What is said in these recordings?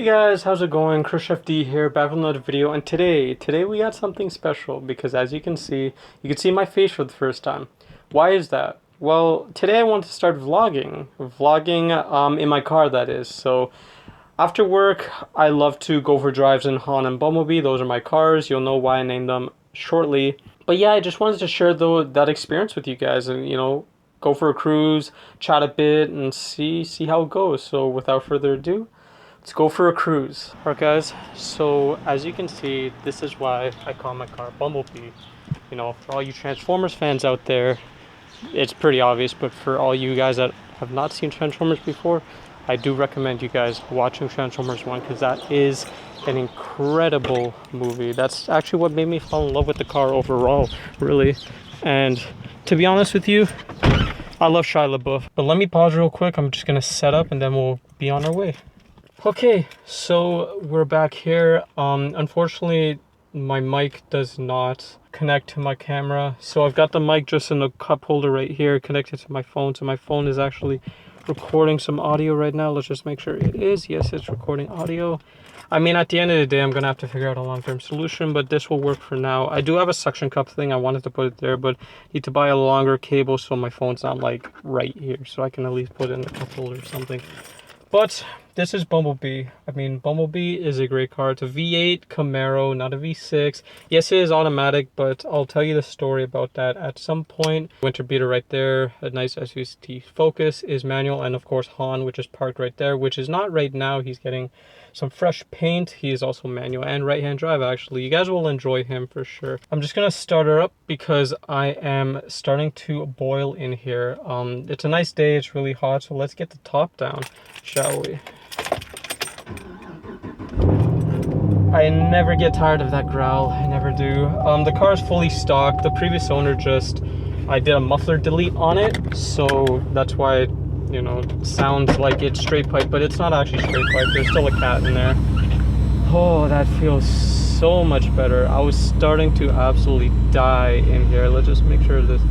Hey guys, how's it going? Krish FD here, back with another video, and today we got something special because as you can see my face for the first time. Why is that? Well, today I want to start vlogging in my car, that is. So after work, I love to go for drives in Han and Bumblebee. Those are my cars. You'll know why I named them shortly. But yeah, I just wanted to share that experience with you guys, and go for a cruise, chat a bit, and see how it goes. So without further ado, let's go for a cruise. Alright guys, so as you can see, this is why I call my car Bumblebee. For all you Transformers fans out there, it's pretty obvious, but for all you guys that have not seen Transformers before, I do recommend you guys watching Transformers 1 because that is an incredible movie. That's actually what made me fall in love with the car overall, really. And to be honest with you, I love Shia LaBeouf. But let me pause real quick. I'm just gonna set up and then we'll be on our way. Okay, so we're back here. Unfortunately, my mic does not connect to my camera. So I've got the mic just in the cup holder right here connected to my phone. So my phone is actually recording some audio right now. Let's just make sure it is. Yes, it's recording audio. I mean, at the end of the day, I'm gonna have to figure out a long-term solution, but this will work for now. I do have a suction cup thing. I wanted to put it there, but need to buy a longer cable so my phone's not like right here, so I can at least put it in the cup holder or something. But this is Bumblebee. I mean, Bumblebee is a great car. It's a V8 Camaro, not a V6. Yes, it is automatic, but I'll tell you the story about that at some point. Winter beater right there, a nice SUT Focus is manual, and of course Han, which is parked right there, which is not right now. He's getting some fresh paint. He is also manual and right-hand drive, actually. You guys will enjoy him for sure. I'm just gonna start her up because I am starting to boil in here. It's a nice day, it's really hot, so let's get the top down, shall we? I never get tired of that growl. I never do. The car is fully stocked. The previous owner I did a muffler delete on it, so that's why it sounds like it's straight pipe, but it's not actually straight pipe. There's still a cat in there. Oh, that feels so much better. I was starting to absolutely die in here. Let's just make sure this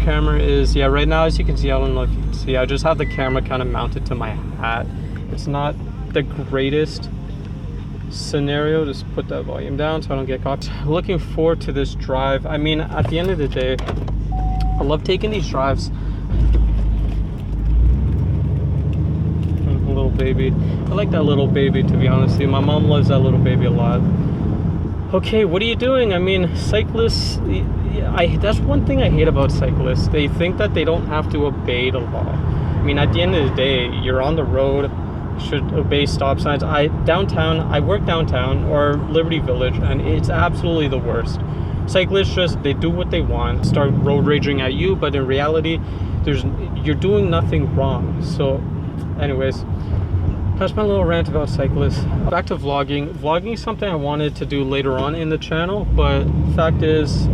camera is, yeah, right now, as you can see, I don't know if you can see, I just have the camera kind of mounted to my hat. It's not the greatest scenario. Just put that volume down so I don't get caught. Looking forward to this drive. I mean, at the end of the day, I love taking these drives. Little baby, I like that little baby, to be honest with you. My mom loves that little baby a lot. Okay, what are you doing? I mean, cyclists, that's one thing I hate about cyclists. They think that they don't have to obey the law. I mean, at the end of the day, you're on the road, should obey stop signs. I work downtown or Liberty Village, and it's absolutely the worst. Cyclists they do what they want, start road raging at you, but in reality, you're doing nothing wrong. So anyways, that's my little rant about cyclists. Back to vlogging. Vlogging is something I wanted to do later on in the channel, but fact is,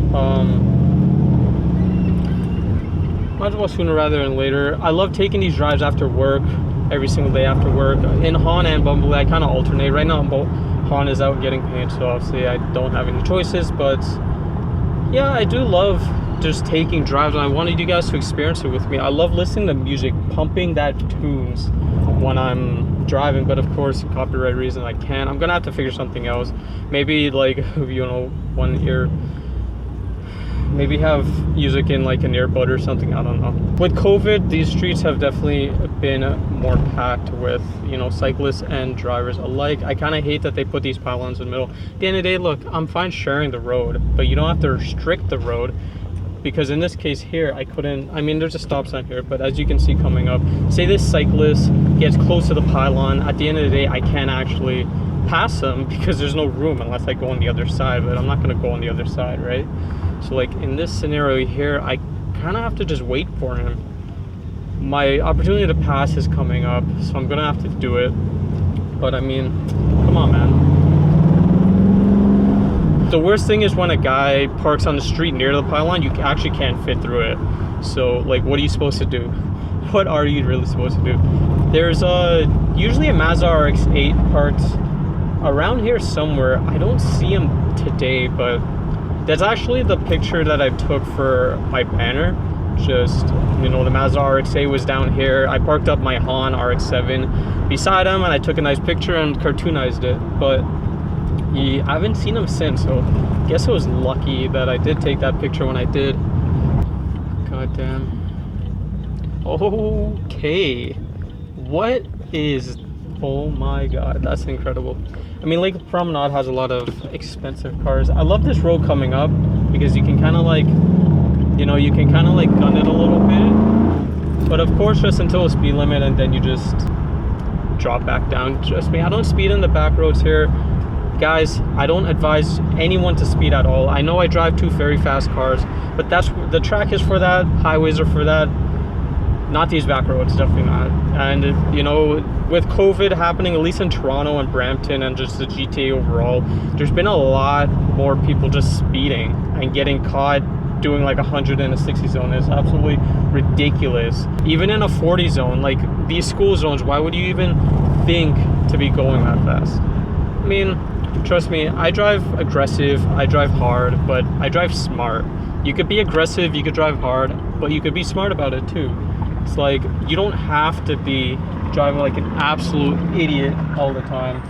might as well sooner rather than later. I love taking these drives after work, every single day after work. In Han and Bumblebee, I kind of alternate. Right now, Han is out getting paint, so obviously I don't have any choices, but yeah, I do love just taking drives, and I wanted you guys to experience it with me. I love listening to music, pumping that tunes when I'm driving, but of course, copyright reason I can't. I'm gonna have to figure something else. Maybe like, one ear, maybe have music in like an earbud or something, I don't know. With COVID, these streets have definitely been more packed with, cyclists and drivers alike. I kind of hate that they put these pylons in the middle. At the end of the day, look, I'm fine sharing the road, but you don't have to restrict the road. Because in this case here, I couldn't, I mean, there's a stop sign here, but as you can see coming up, say this cyclist gets close to the pylon, at the end of the day, I can't actually pass them because there's no room unless I go on the other side, but I'm not gonna go on the other side, right? So like in this scenario here, I kind of have to just wait for him. My opportunity to pass is coming up, so I'm gonna have to do it. But I mean, come on, man. The worst thing is when a guy parks on the street near the pylon, you actually can't fit through it. So like, what are you supposed to do? What are you really supposed to do? There's usually a Mazda RX-8 parked around here somewhere. I don't see him today, but that's actually the picture that I took for my banner just, you know, the Mazda RX-8 was down here. I parked up my Han RX-7 beside him, and I took a nice picture and cartoonized it. But I haven't seen him since, so I guess I was lucky that I did take that picture when I did. God damn. Okay. What is... Oh my god, that's incredible. I mean, Lake Promenade has a lot of expensive cars. I love this road coming up because you can kind of like, you know, you can kind of like gun it a little bit. But of course, just until the speed limit, and then you just drop back down. Trust me, I don't speed in the back roads here. Guys, I don't advise anyone to speed at all. I know I drive two very fast cars, but that's, the track is for that, highways are for that. Not these back roads, definitely not. And you know, with COVID happening, at least in Toronto and Brampton and just the GTA overall, there's been a lot more people just speeding and getting caught doing like 100 in a 60 zone. Is absolutely ridiculous. Even in a 40 zone, like these school zones, why would you even think to be going that fast? I mean, trust me, I drive aggressive, I drive hard, but I drive smart. You could be aggressive, you could drive hard, but you could be smart about it too. It's like, you don't have to be driving like an absolute idiot all the time.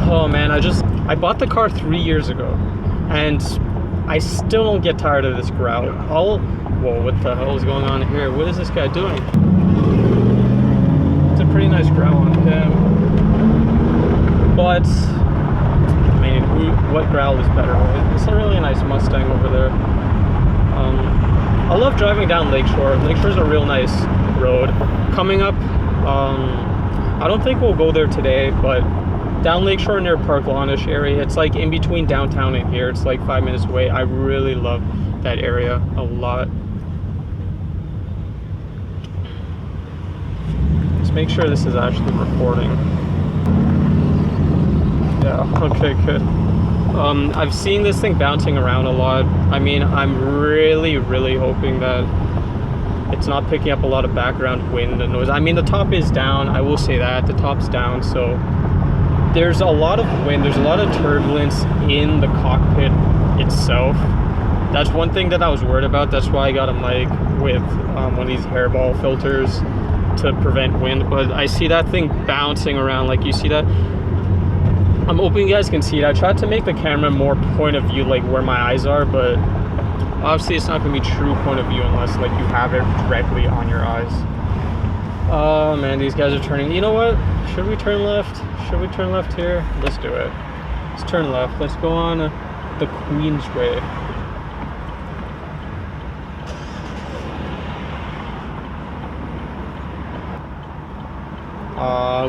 Oh man, I bought the car 3 years ago, and I still don't get tired of this growl. Whoa, what the hell is going on here? What is this guy doing? It's a pretty nice growl on him. But what growl is better? It's a really nice Mustang over there. I love driving down Lakeshore. Lakeshore's a real nice road. Coming up, I don't think we'll go there today, but down Lakeshore near Park Lawnish area, it's like in between downtown and here. It's like 5 minutes away. I really love that area a lot. Let's make sure this is actually recording. Yeah, okay, good. I've seen this thing bouncing around a lot. I mean, I'm really hoping that it's not picking up a lot of background wind and noise. I mean, the top is down, I will say that. The top's down, so there's a lot of wind, there's a lot of turbulence in the cockpit itself. That's one thing that I was worried about. That's why I got a mic with one of these hairball filters to prevent wind. But I see that thing bouncing around, like you see that. I'm hoping you guys can see it. I tried to make the camera more point of view, like where my eyes are, but obviously it's not going to be true point of view unless like you have it directly on your eyes. Oh man, these guys are turning. You know what? Should we turn left? Should we turn left here? Let's do it. Let's turn left. Let's go on the Queensway.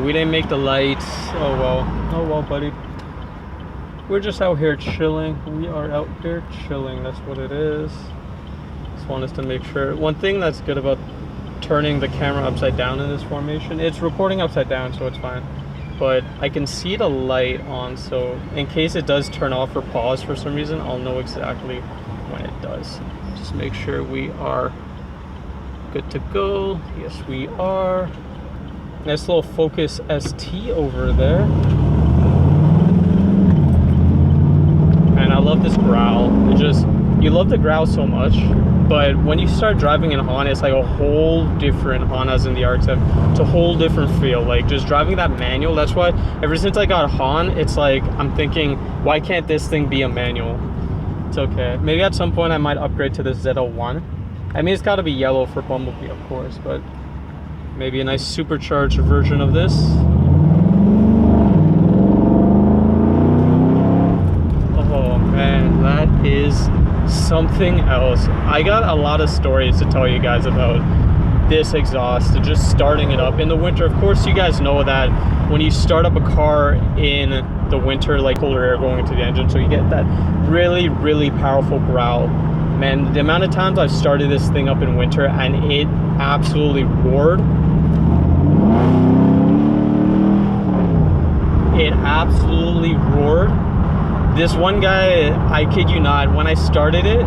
We didn't make the lights. Oh well, buddy. We're just out here chilling. We are out here chilling. That's what it is. Just want us to make sure. One thing that's good about turning the camera upside down in this formation, it's recording upside down, so it's fine. But I can see the light on, so in case it does turn off or pause for some reason, I'll know exactly when it does. Just make sure we are good to go. Yes, we are. Nice little Focus ST over there. And I love this growl. It just, you love the growl so much, but when you start driving in Han, it's like a whole different Han as in the RX-7. It's a whole different feel. Like just driving that manual, that's why ever since I got Han, it's like I'm thinking, why can't this thing be a manual? It's okay. Maybe at some point I might upgrade to the ZL1. I mean, it's got to be yellow for Bumblebee, of course, but maybe a nice supercharged version of this. Oh man, that is something else. I got a lot of stories to tell you guys about this exhaust, just starting it up in the winter. Of course, you guys know that when you start up a car in the winter, like colder air going into the engine, so you get that really powerful growl. Man, the amount of times I've started this thing up in winter and it absolutely roared. It absolutely roared. This one guy, I kid you not, when I started it,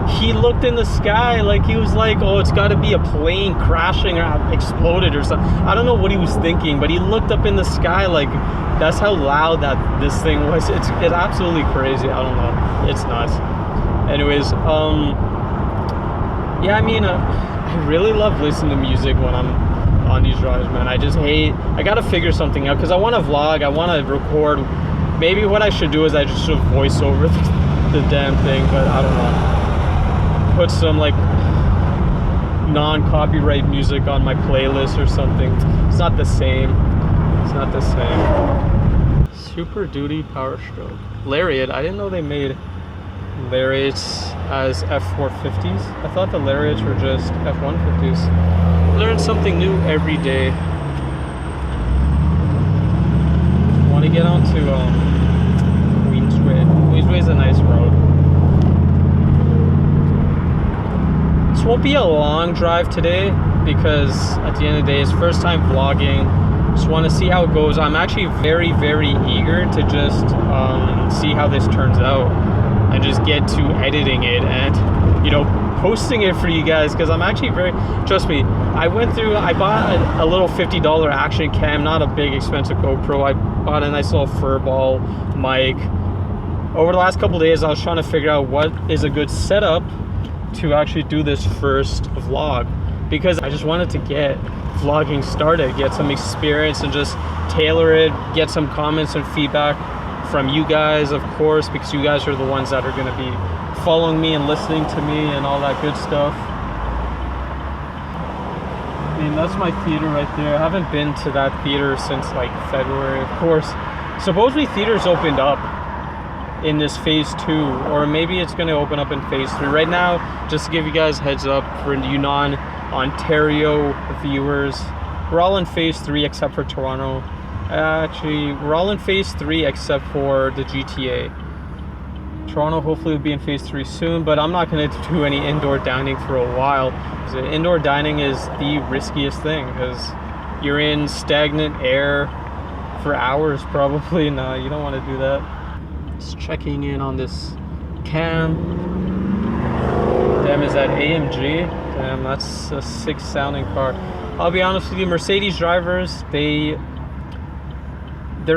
he looked in the sky like he was like, oh, it's got to be a plane crashing or exploded or something. I don't know what he was thinking, but he looked up in the sky like that's how loud that this thing was. It's absolutely crazy. I don't know. It's nuts. Anyways, yeah, I mean, I really love listening to music when I'm on these drives, man. I just hate, I gotta figure something out because I want to vlog, I want to record. Maybe what I should do is I just should voice over the damn thing, but I don't know. Put some like non-copyright music on my playlist or something. It's not the same. It's not the same. Super Duty Power Stroke. Lariat, I didn't know they made Lariats as F450s. I thought the Lariats were just F150s. Learn something new every day. Want to get onto Queensway. Queensway is a nice road. This won't be a long drive today because at the end of the day, it's first time vlogging. Just want to see how it goes. I'm actually very, very eager to just see how this turns out and just get to editing it and, you know, posting it for you guys, because I'm actually very, trust me, I bought a little $50 action cam, not a big expensive GoPro. I bought a nice little furball mic. Over the last couple of days, I was trying to figure out what is a good setup to actually do this first vlog, because I just wanted to get vlogging started, get some experience and just tailor it, get some comments and feedback from you guys, of course, because you guys are the ones that are going to be following me and listening to me and all that good stuff. I mean, that's my theater right there. I haven't been to that theater since like February, of course. Supposedly theaters opened up in this phase 2, or maybe it's going to open up in phase 3. Right now, just to give you guys heads up for you non-Ontario viewers, we're all in phase 3 except for Toronto. Actually, we're all in phase 3 except for the GTA. Toronto hopefully will be in phase 3 soon, but I'm not going to do any indoor dining for a while. Indoor dining is the riskiest thing because you're in stagnant air for hours probably. No, you don't want to do that. Just checking in on this cam. Damn, is that AMG? Damn, that's a sick sounding car. I'll be honest with you, Mercedes drivers, they're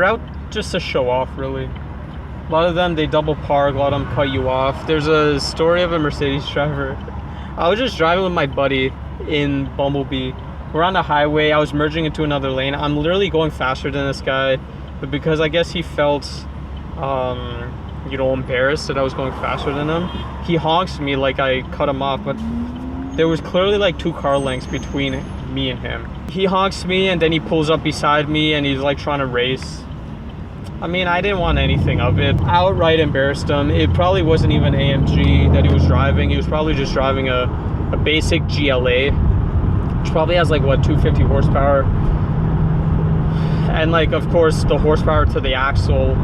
out just to show off, really. A lot of them, they double park, a lot of them cut you off. There's a story of a Mercedes driver. I was just driving with my buddy in Bumblebee. We're on the highway, I was merging into another lane. I'm literally going faster than this guy, but because I guess he felt, you know, embarrassed that I was going faster than him, he honks me like I cut him off, but there was clearly like 2 car lengths between me and him. He honks me and then he pulls up beside me and he's like trying to race. I mean, I didn't want anything of it. I outright embarrassed him. It probably wasn't even AMG that he was driving. He was probably just driving a basic GLA, which probably has like, what, 250 horsepower. And like, of course, the horsepower to the axle,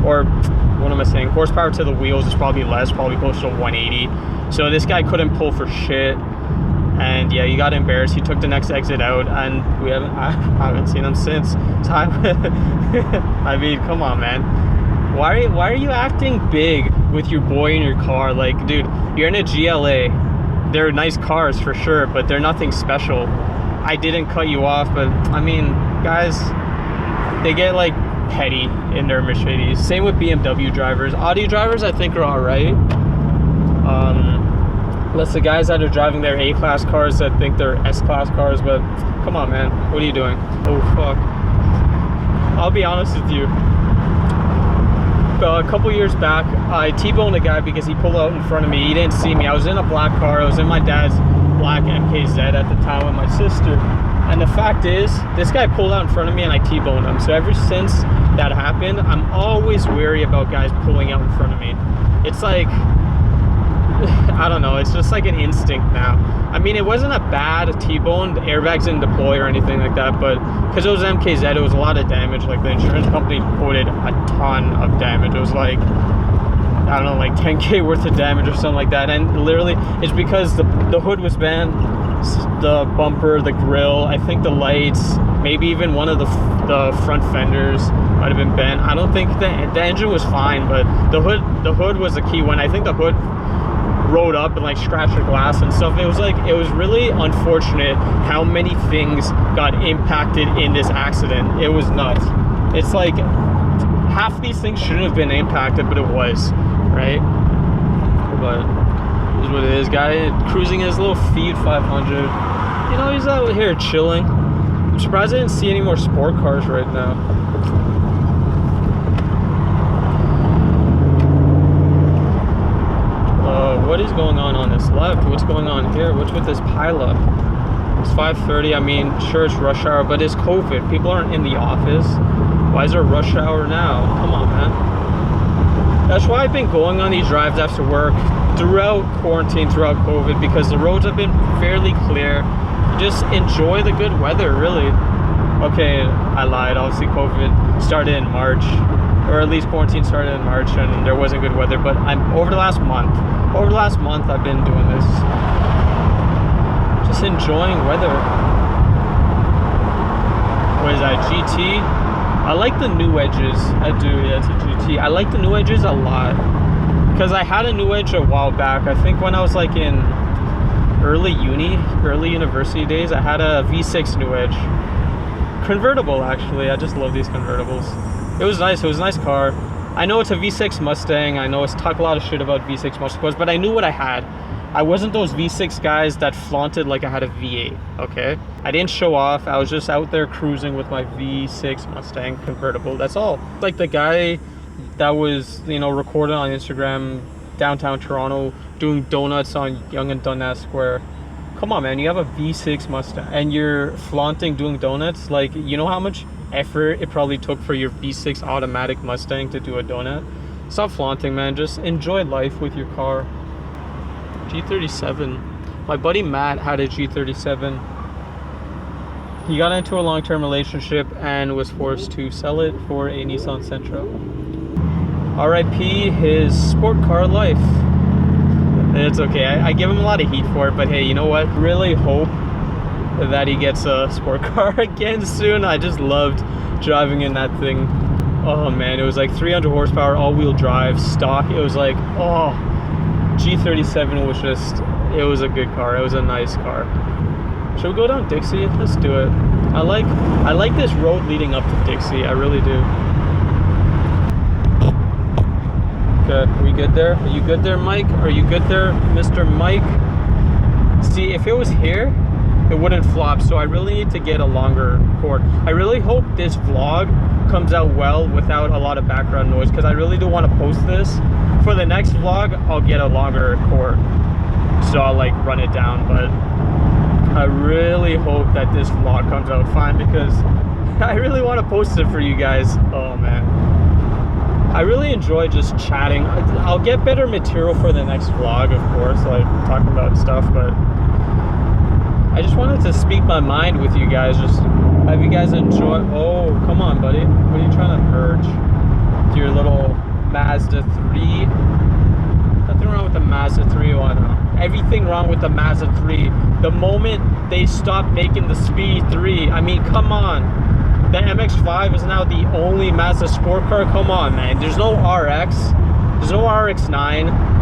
or what am I saying? Horsepower to the wheels is probably less, probably close to 180. So this guy couldn't pull for shit. And yeah, he got embarrassed. He took the next exit out, and I haven't seen him since. So I mean, come on, man. Why are you acting big with your boy in your car? Like, dude, you're in a GLA. They're nice cars for sure, but they're nothing special. I didn't cut you off, but I mean, guys, they get like petty in their Mercedes. Same with BMW drivers. Audi drivers, I think, are all right. Unless the guys that are driving their A-class cars that think they're S-class cars, but come on, man. What are you doing? Oh, fuck. I'll be honest with you. A couple years back, I T-boned a guy because he pulled out in front of me. He didn't see me. I was in a black car. I was in my dad's black MKZ at the time with my sister. And the fact is, this guy pulled out in front of me and I T-boned him. So ever since that happened, I'm always wary about guys pulling out in front of me. It's like, I don't know, it's just like an instinct now. I mean, it wasn't a bad T-bone, the airbags didn't deploy or anything like that, but because it was MKZ, it was a lot of damage. Like, the insurance company quoted a ton of damage. It was like, I don't know, like 10K worth of damage or something like that. And literally, it's because the hood was bent, the bumper, the grill, I think the lights, maybe even one of the front fenders might have been bent. I don't think the engine was fine, but the hood was the key one. I think the hood rode up and like scratched the glass and stuff. It was really unfortunate how many things got impacted in this accident. It was nuts. It's like half these things shouldn't have been impacted, but it was, right? But it is what it is. Guy cruising his little Fiat 500. You know, he's out here chilling. I'm surprised I didn't see any more sport cars right now. What is going on this left? What's going on here? What's with this pileup? It's 5:30. I mean, sure, it's rush hour, but it's COVID. People aren't in the office. Why is there rush hour now? Come on, man. That's why I've been going on these drives after work throughout quarantine, throughout COVID, because the roads have been fairly clear. Just enjoy the good weather, really. Okay, I lied. Obviously, COVID started in March, or at least quarantine started in March, and there wasn't good weather. But over the last month, I've been doing this, just enjoying weather. What is that, GT? I like the new edges. I do, yeah, it's a GT. I like the new edges a lot, because I had a new edge a while back. I think when I was like in early university days, I had a V6 new edge. Convertible, actually. I just love these convertibles. It was nice. It was a nice car. I know it's a V6 Mustang. I know it's talk a lot of shit about V6 Mustangs, but I knew what I had. I wasn't those V6 guys that flaunted like I had a V8, okay? I didn't show off. I was just out there cruising with my V6 Mustang convertible. That's all. Like the guy that was, you know, recorded on Instagram, downtown Toronto, doing donuts on Yonge and Dundas Square. Come on, man. You have a V6 Mustang and you're flaunting doing donuts. Like, you know how much effort it probably took for your V6 automatic Mustang to do a donut? Stop flaunting, man. Just enjoy life with your car. G37. My buddy Matt had a G37. He got into a long-term relationship and was forced to sell it for a Nissan Sentra. RIP his sport car life. It's okay. I give him a lot of heat for it, but hey, you know what? Really hope that he gets a sport car again soon. I just loved driving in that thing. Oh man, it was like 300 horsepower, all-wheel drive, stock. It was like, oh, G37 was just, it was a good car. It was a nice car. Should we go down Dixie? Let's do it. I like this road leading up to Dixie. I really do. Okay, are we good there? Are you good there, Mike? Are you good there, Mr. Mike? See, if it was here, it wouldn't flop, so I really need to get a longer cord. I really hope this vlog comes out well without a lot of background noise, because I really do want to post this. For the next vlog, I'll get a longer cord, so I'll like run it down, but I really hope that this vlog comes out fine, because I really want to post it for you guys. Oh man, I really enjoy just chatting. I'll get better material for the next vlog, of course, like talking about stuff, but I just wanted to speak my mind with you guys, just have you guys enjoy. Oh, come on, buddy. What are you trying to merge? To your little Mazda 3? Nothing wrong with the Mazda 3. Oh, I don't know. Everything wrong with the Mazda 3. The moment they stopped making the Speed 3, I mean, come on. The MX-5 is now the only Mazda sport car. Come on, man. There's no RX. There's no RX-9.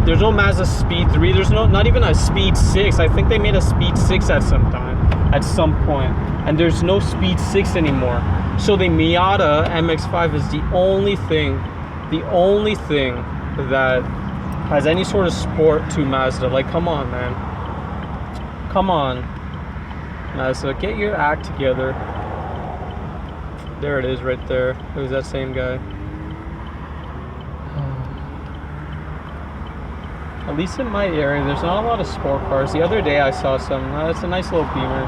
There's no Mazda Speed 3. There's not even a Speed 6. I think they made a Speed 6 at some point. And there's no Speed 6 anymore. So the Miata MX-5 is the only thing that has any sort of sport to Mazda. Like, come on, man. Come on, Mazda, get your act together. There it is right there. It was that same guy. At least in my area, there's not a lot of sport cars. The other day I saw some. It's a nice little Beamer.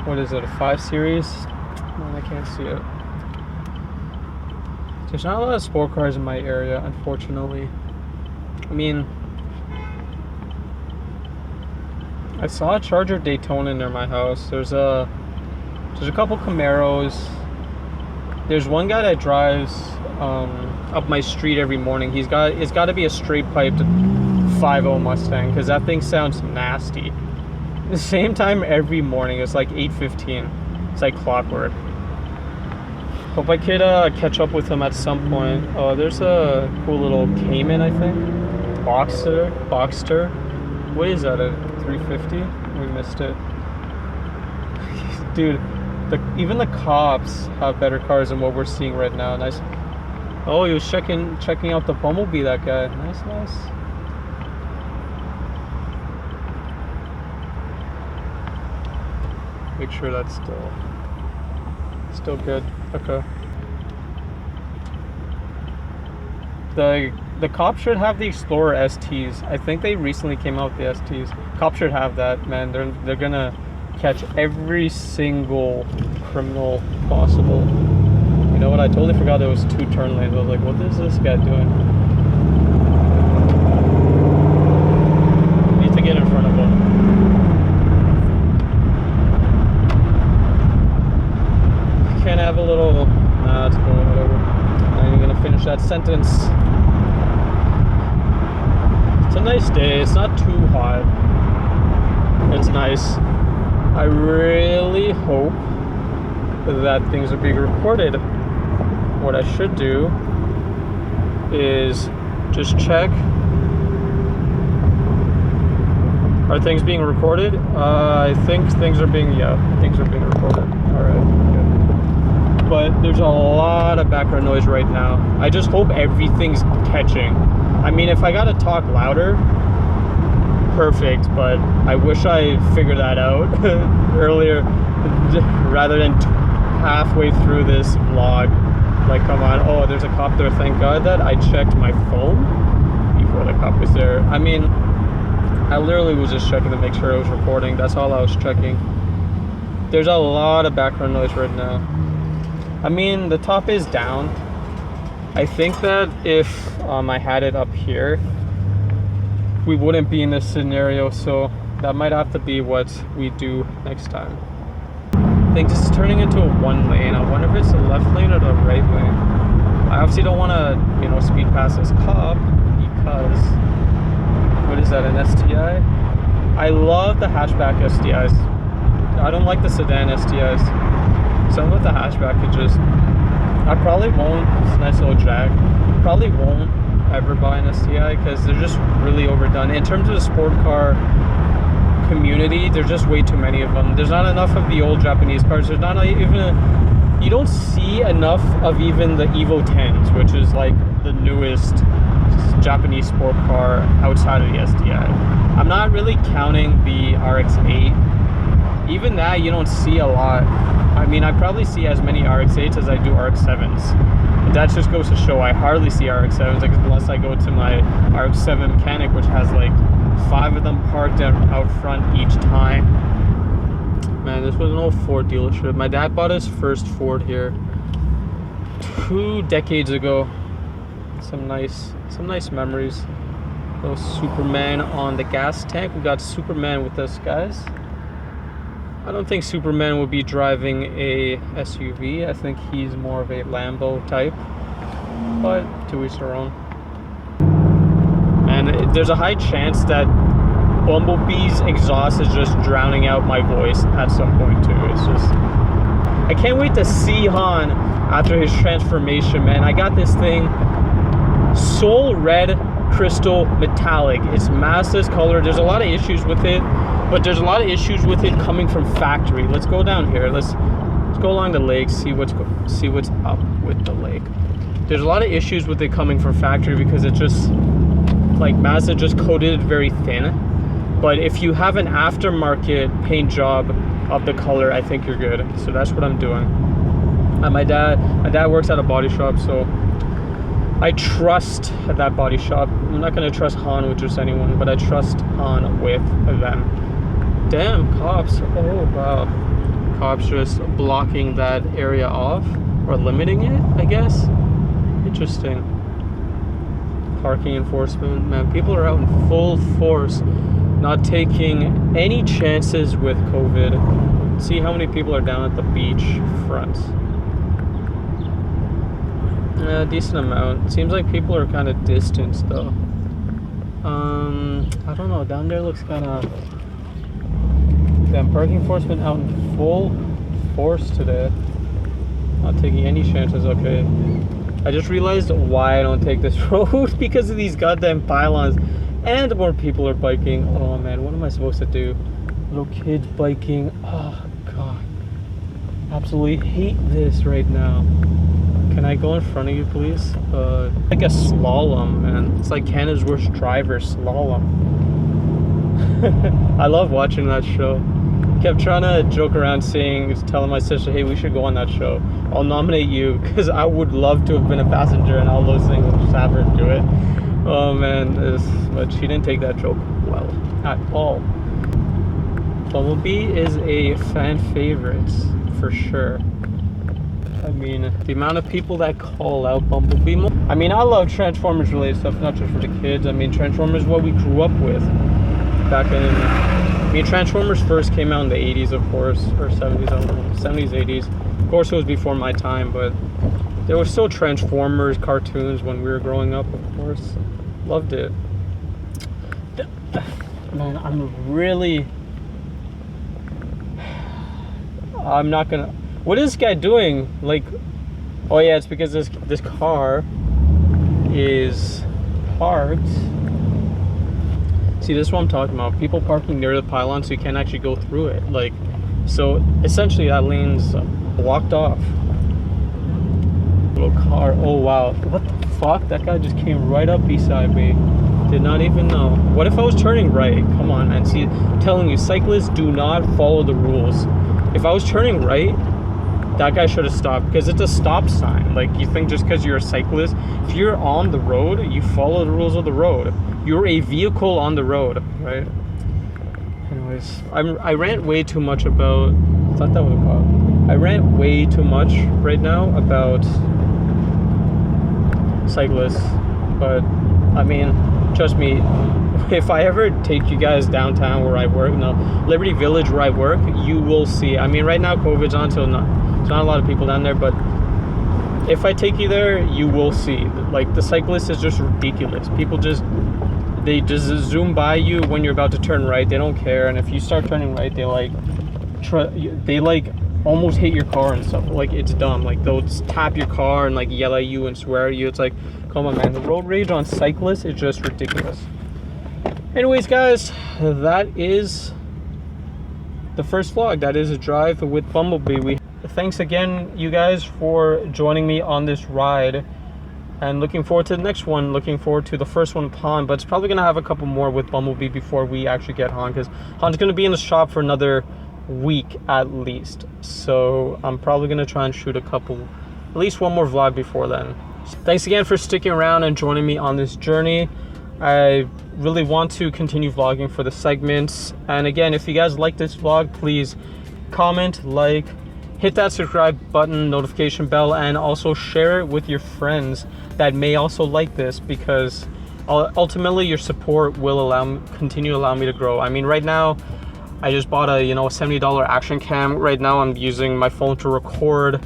What is it, a 5 Series? Oh, I can't see it. There's not a lot of sport cars in my area, unfortunately. I mean, I saw a Charger Daytona near my house. There's a couple Camaros. There's one guy that drives up my street every morning. It's got to be a straight piped 5.0 Mustang, because that thing sounds nasty. The same time every morning. It's like 8:15. It's like clockwork. Hope I could catch up with him at some point. Oh, there's a cool little Cayman, I think. Boxster. What is that, a 350? We missed it. Dude, even the cops have better cars than what we're seeing right now. Nice. Oh, he was checking out the Bumblebee, that guy. Nice. Make sure that's still good. Okay. The cops should have the Explorer STs. I think they recently came out with the STs. Cops should have that, man. They're gonna catch every single criminal possible. You know what? I totally forgot there was 2 turn lanes. I was like, what is this guy doing? Need to get in front of him. Can't have a little. Nah, it's cool. Whatever. Now you're gonna finish that sentence. It's a nice day. It's not too hot. It's nice. I really hope that things are being recorded. What I should do is just check. Are things being recorded? I think things are being recorded. Alright, good. But there's a lot of background noise right now. I just hope everything's catching. I mean, if I gotta talk louder, perfect, but I wish I figured that out earlier rather than halfway through this vlog. Like, come on. Oh, there's a cop there. Thank God that I checked my phone before the cop was there. I mean, I literally was just checking to make sure I was recording. That's all I was checking. There's a lot of background noise right now. I mean, the top is down. I think that if I had it up here, we wouldn't be in this scenario, so that might have to be what we do next time. I think this is turning into a 1 lane. I wonder if it's the left lane or the right lane. I obviously don't want to, speed past this cop because, what is that, an STI? I love the hatchback STIs. I don't like the sedan STIs. Something with the hatchback could just, I probably won't, it's a nice little Jag. Probably won't ever buy an STI because they're just really overdone. In terms of the sport car community, there's just way too many of them. There's not enough of the old Japanese cars. There's not even you don't see enough of even the Evo 10s, which is like the newest Japanese sport car outside of the STI. I'm not really counting the RX-8. Even that you don't see a lot. I mean, I probably see as many RX-8s as I do RX-7s. And that just goes to show I hardly see RX-7s, like, unless I go to my RX-7 mechanic, which has like 5 of them parked out front each time. Man, this was an old Ford dealership. My dad bought his first Ford here 2 decades ago. Some nice memories. Little Superman on the gas tank. We got Superman with us, guys. I don't think Superman would be driving a SUV. I think he's more of a Lambo type, but to each their own. And there's a high chance that Bumblebee's exhaust is just drowning out my voice at some point too. It's just, I can't wait to see Han after his transformation, man. I got this thing, Soul Red Crystal Metallic. It's Mazda's color. There's a lot of issues with it, but there's a lot of issues with it coming from factory. Let's go down here. Let's go along the lake, see what's up with the lake. There's a lot of issues with it coming from factory because it just, like, Mazda just coated it very thin. But if you have an aftermarket paint job of the color, I think you're good. So that's what I'm doing. My dad works at a body shop, so I trust that body shop. I'm not gonna trust Han with just anyone, but I trust Han with them. Damn, cops. Oh, wow. Cops just blocking that area off, or limiting it, I guess. Interesting. Parking enforcement. Man, people are out in full force, not taking any chances with COVID. See how many people are down at the beach front. Yeah, decent amount. It seems like people are kind of distanced though. I don't know, down there looks kind of... Damn, parking enforcement out in full force today. Not taking any chances. Okay, I just realized why I don't take this road, because of these goddamn pylons. And more people are biking. Oh man, what am I supposed to do? Little kids biking. Oh god. Absolutely hate this right now. Can I go in front of you, please? Like a slalom, man. It's like Canada's Worst Driver slalom. I love watching that show. Kept trying to joke around telling my sister, hey, we should go on that show. I'll nominate you, because I would love to have been a passenger and all those things, and just have her do it. Oh man, but she didn't take that joke well at all. Bumblebee is a fan favorite for sure. I mean, the amount of people that call out Bumblebee. I mean, I love Transformers related stuff, not just for the kids. I mean, Transformers is what we grew up with back in. I mean, Transformers first came out in the 80s, of course, or 70s, I don't know, 70s, 80s. Of course, it was before my time, but there were still Transformers cartoons when we were growing up, of course. Loved it. Man, I'm not gonna. What is this guy doing? Like, oh yeah, it's because this car is parked. See, this is what I'm talking about. People parking near the pylon so you can't actually go through it. Like, so essentially that lane's blocked off. Little car. Oh wow. What the fuck? That guy just came right up beside me. Did not even know. What if I was turning right? Come on, man. See, I'm telling you, cyclists do not follow the rules. If I was turning right, that guy should have stopped, because it's a stop sign. Like, you think just because you're a cyclist, if you're on the road, you follow the rules of the road. You're a vehicle on the road, right? Anyways, I rant way too much about. I thought that was a cop. I rant way too much right now about cyclists, but I mean, trust me, if I ever take you guys downtown where I work, no, Liberty Village where I work, you will see. I mean, right now COVID's on, so there's not a lot of people down there, but if I take you there, you will see. Like, the cyclist is just ridiculous. People they just zoom by you when you're about to turn right. They don't care, and if you start turning right, they almost hit your car and stuff. Like, it's dumb. Like, they'll just tap your car and like yell at you and swear at you. It's like, come on, man. The road rage on cyclists is just ridiculous. Anyways, guys, that is the first vlog. That is a drive with Bumblebee. Thanks again, you guys, for joining me on this ride, and looking forward to the next one. Looking forward to the first one with Han, but it's probably gonna have a couple more with Bumblebee before we actually get Han, because Han's gonna be in the shop for another week at least. So I'm probably gonna try and shoot at least one more vlog before then. Thanks again for sticking around and joining me on this journey. I really want to continue vlogging for the segments, and again, if you guys like this vlog, please comment, like, hit that subscribe button, notification bell, and also share it with your friends that may also like this, because ultimately your support will continue to allow me to grow. I mean, right now I just bought a $70 action cam. Right now I'm using my phone to record.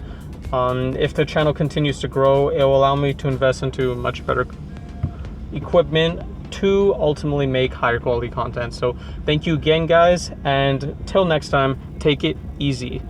If the channel continues to grow, it will allow me to invest into much better equipment to ultimately make higher quality content. So thank you again, guys, and till next time, take it easy.